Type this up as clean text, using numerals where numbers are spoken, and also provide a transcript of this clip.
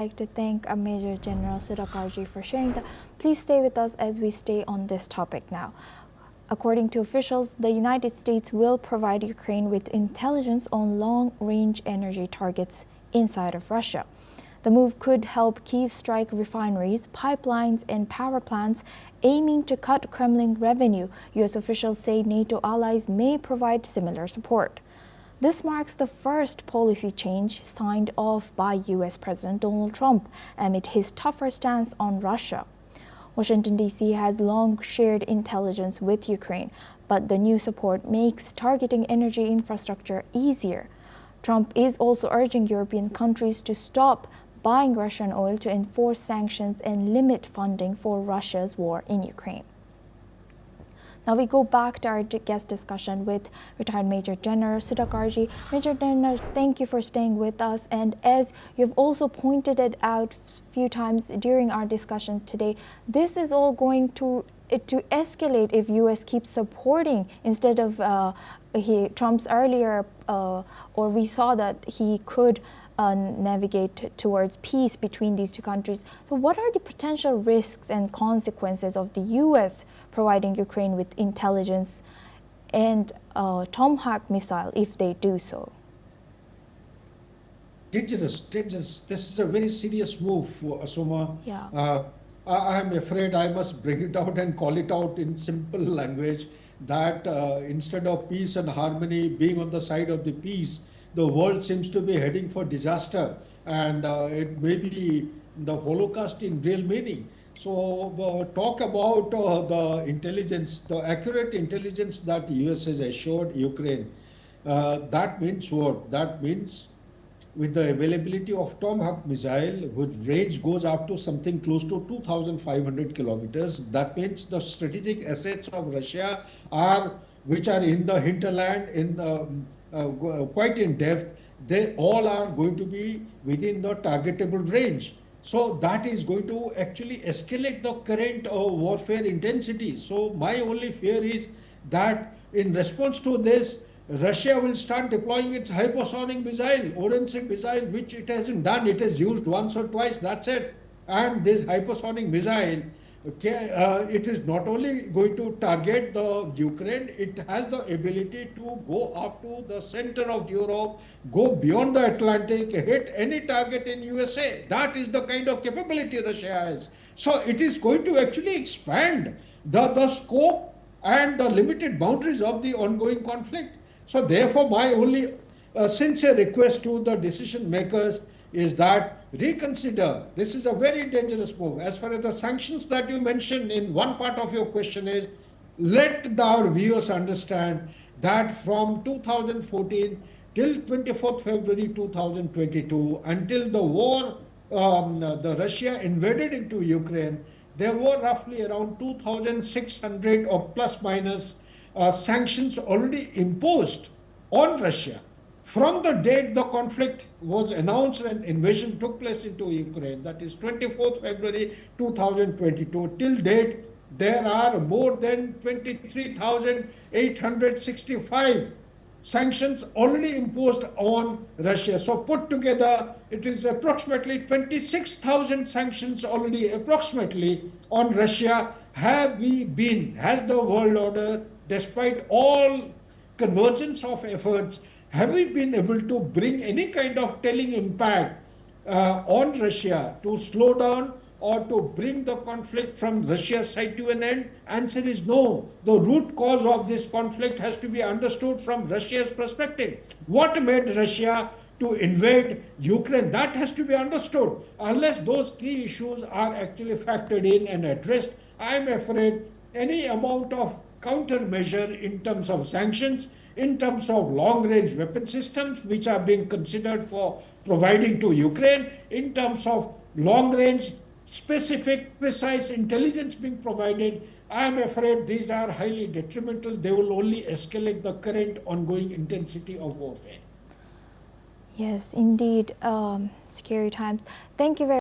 Like to thank Major General Sudhakarji for sharing that. Please stay with us as we stay on this topic now. According to officials, the United States will provide Ukraine with intelligence on long-range energy targets inside of Russia. The move could help Kyiv strike refineries, pipelines, and power plants, aiming to cut Kremlin revenue. U.S. officials say NATO allies may provide similar support. This marks the first policy change signed off by U.S. President Donald Trump amid his tougher stance on Russia. Washington, D.C. has long shared intelligence with Ukraine, but the new support makes targeting energy infrastructure easier. Trump is also urging European countries to stop buying Russian oil to enforce sanctions and limit funding for Russia's war in Ukraine. Now we go back to our guest discussion with retired Major General Sudhakarji. Major General, thank you for staying with us. And as you've also pointed it out a few times during our discussion today, this is all going to escalate if U.S. keeps supporting instead of Trump's earlier, or we saw that he could navigate towards peace between these two countries. So what are the potential risks and consequences of the U.S. providing Ukraine with intelligence and Tomahawk missile if they do so? Dangerous. This is a very serious move, Asoma. Yeah. I am afraid I must bring it out and call it out in simple language that instead of peace and harmony being on the side of the peace, the world seems to be heading for disaster, and it may be the Holocaust in real meaning. So talk about the intelligence, the accurate intelligence that the US has assured Ukraine. That means what? That means with the availability of Tomahawk missile, which range goes up to something close to 2,500 kilometers. That means the strategic assets of Russia which are in the hinterland, quite in depth, they all are going to be within the targetable range. So that is going to actually escalate the current warfare intensity. So my only fear is that in response to this, Russia will start deploying its hypersonic missile, Oren-Singh missile, which it hasn't done. It has used once or twice, that's it. And this hypersonic missile, it is not only going to target the Ukraine, it has the ability to go up to the center of Europe, go beyond the Atlantic, hit any target in USA. That is the kind of capability Russia has. So it is going to actually expand the scope and the limited boundaries of the ongoing conflict. So therefore, my only sincere request to the decision makers is that reconsider. This is a very dangerous move. As far as the sanctions that you mentioned in one part of your question is, let our viewers understand that from 2014 till 24th February 2022, until the war, the Russia invaded into Ukraine, there were roughly around 2,600 or plus minus sanctions already imposed on Russia. From the date the conflict was announced and invasion took place into Ukraine, that is 24th February 2022, till date, there are more than 23,865 sanctions already imposed on Russia. So put together, it is approximately 26,000 sanctions already approximately on Russia. Has the world order, despite all convergence of efforts, have we been able to bring any kind of telling impact on Russia to slow down or to bring the conflict from Russia's side to an end? Answer is no. The root cause of this conflict has to be understood from Russia's perspective. What made Russia to invade Ukraine? That has to be understood. Unless those key issues are actually factored in and addressed, I am afraid any amount of countermeasure in terms of sanctions, in terms of long-range weapon systems, which are being considered for providing to Ukraine, in terms of long-range, specific, precise intelligence being provided, I am afraid these are highly detrimental. They will only escalate the current ongoing intensity of warfare. Yes, indeed, scary times. Thank you very